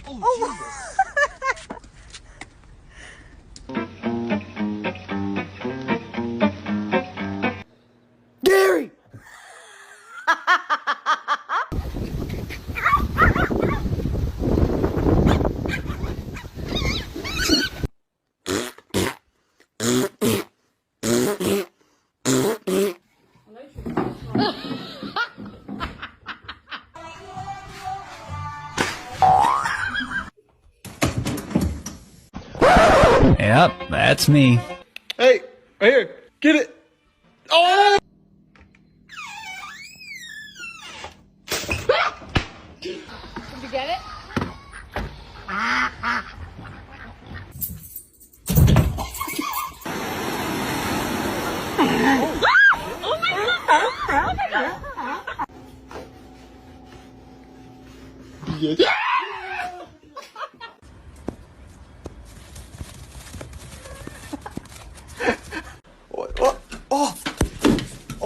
Oh, Gary! Yep, that's me. Hey, right here, get it. Oh! Did you get it? Yeah.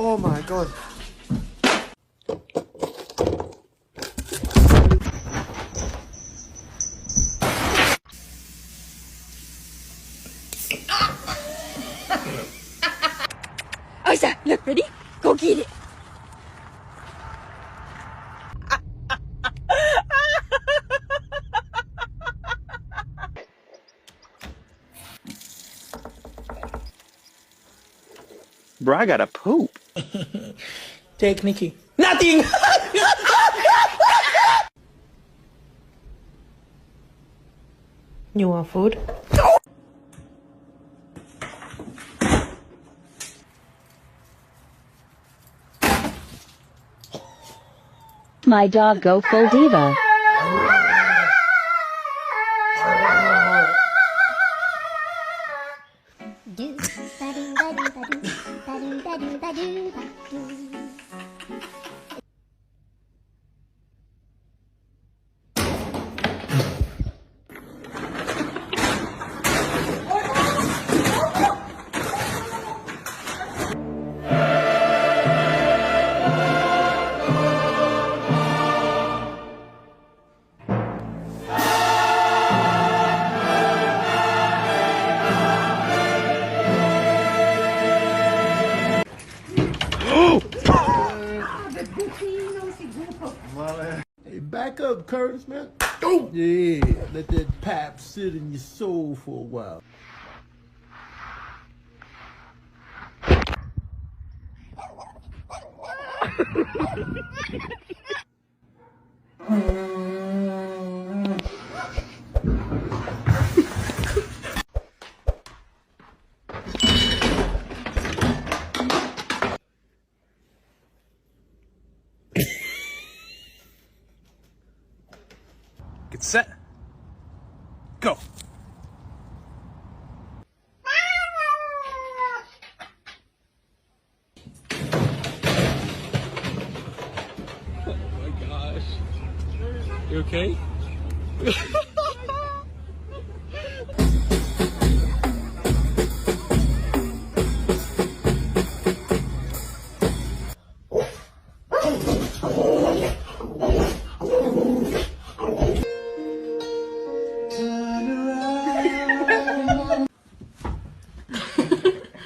Oh my god. Isa, look, ready? Go get it. Bro, I gotta poop. take Nikki. Nothing! You want food? My dog go full diva. Hey, back up, Curtis, man. Oh! Yeah, let that pap sit in your soul for a while. Get set. Go. Oh my gosh. You okay?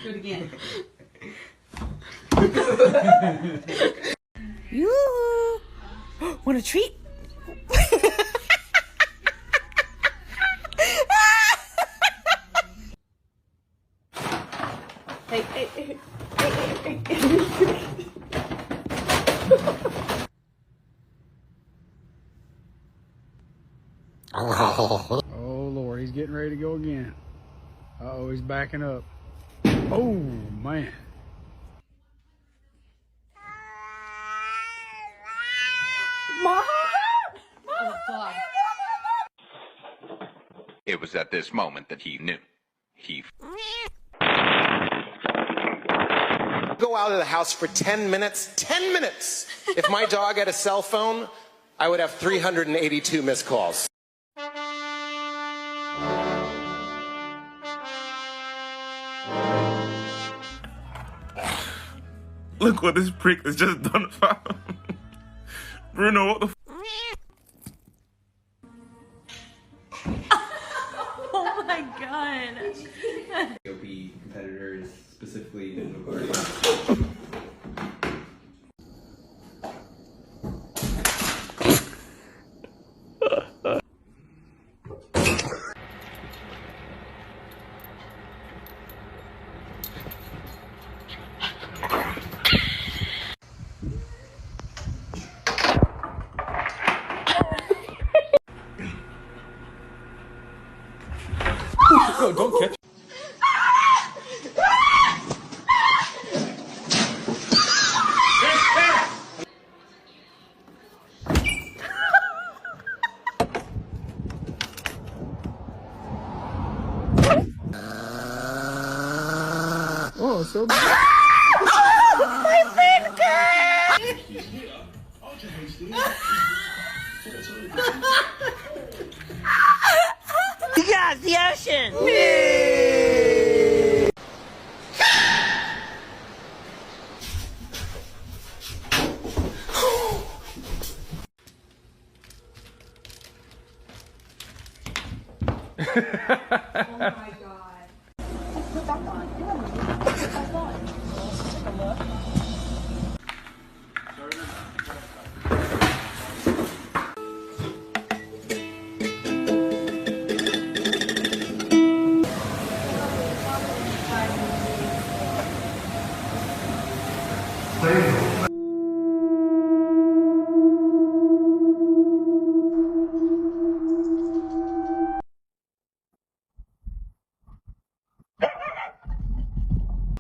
Do it again. You want a treat? Hey. Oh Lord, he's getting ready to go again. Uh-oh, he's backing up. Oh man. Mom! Oh, God. It was at this moment that he knew. He Go out of the house for 10 minutes. 10 minutes! If my dog had a cell phone, I would have 382 missed calls. Look what this prick has just done, fam. Bruno, what the f? Oh my god. OP competitors, specifically Ninja Guardian. Oh, don't catch. Oh, so My finger! Yes, the ocean! Oh my god. Put back on. Put back on. Take a look.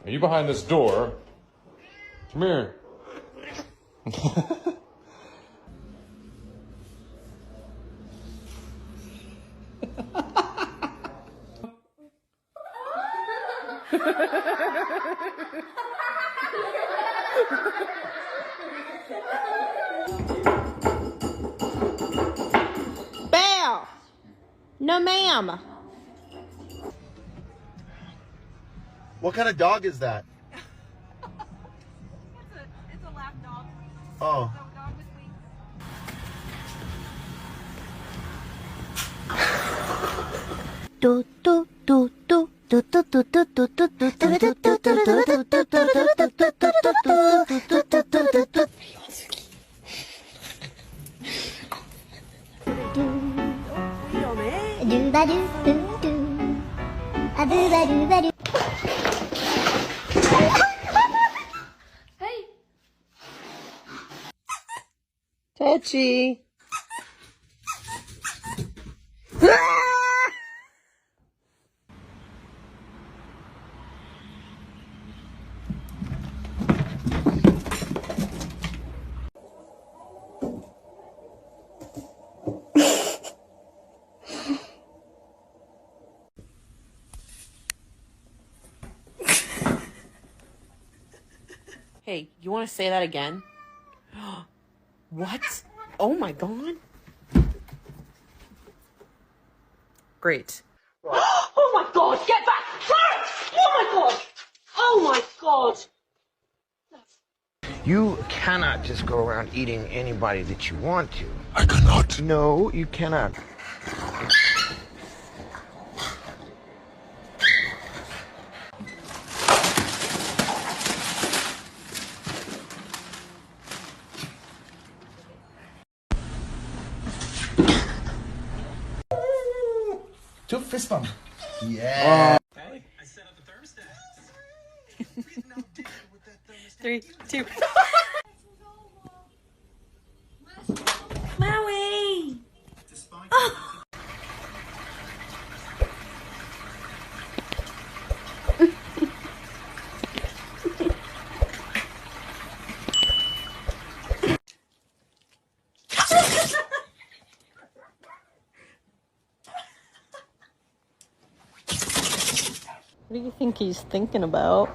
Are you behind this door? Come here. Belle! No, ma'am. what kind of dog is that? It's a lap dog. Oh. Dog with wings. Do do do do do do do do do do do. Hey. Touchy. Hey, you want to say that again? What? Oh my god. Great. Oh my god, get back! Clarence! Oh my god! Oh my god! You cannot just go around eating anybody that you want to. I cannot. No, you cannot. Do a fist bump. Yeah. Hey, I set up the thermostat. 3, 2. Maui! What do you think he's thinking about?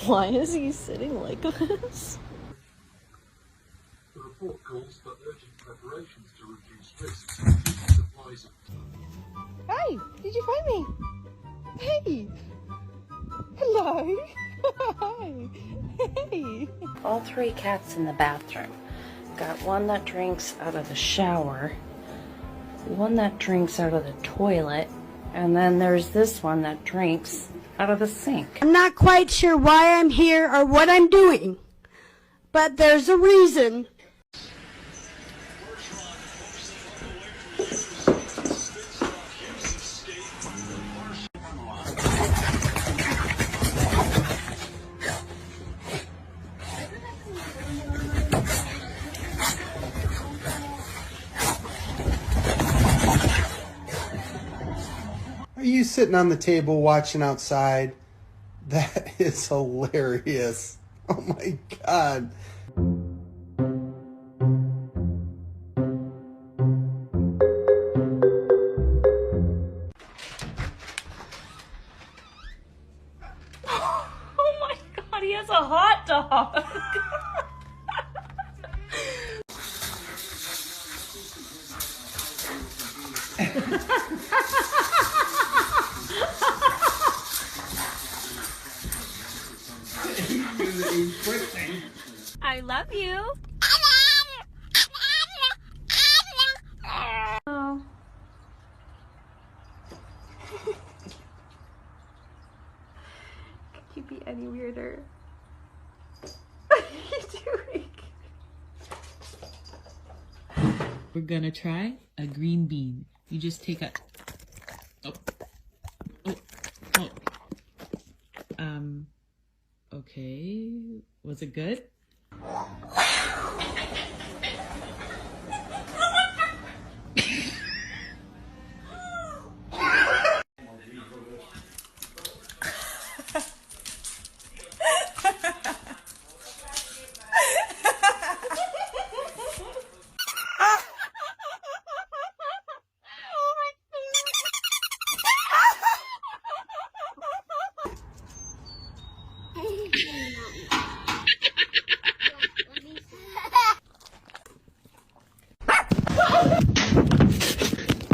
Why is he sitting like this? The report calls for urgent preparations to reduce risks. Supplies. Hey, did you find me? Hey! Hello! Hi! Hey! All 3 cats in the bathroom. Got one that drinks out of the shower, one that drinks out of the toilet, and then there's this one that drinks out of the sink. I'm not quite sure why I'm here or what I'm doing, but there's a reason. Are you sitting on the table watching outside? That is hilarious. Oh my God. Oh my God, he has a hot dog. I love you. Oh. Could you be any weirder? What are you doing? We're gonna try a green bean. You just take a... Oh. Okay. Was it good?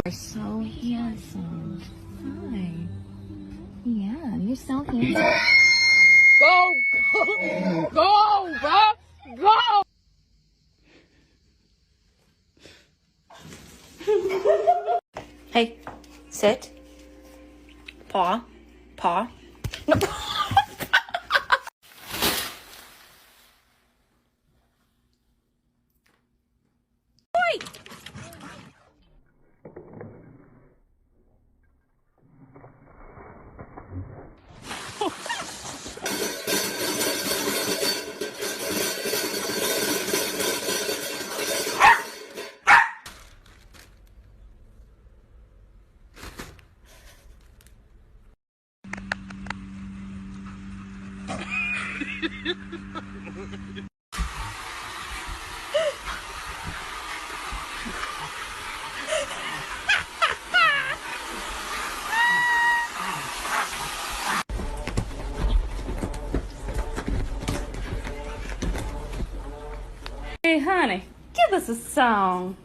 You're so handsome. Hi. Yeah, you're so handsome. Go! Go, bro! Go! Hey, sit. Paw. Paw. No. Hey, honey, give us a song.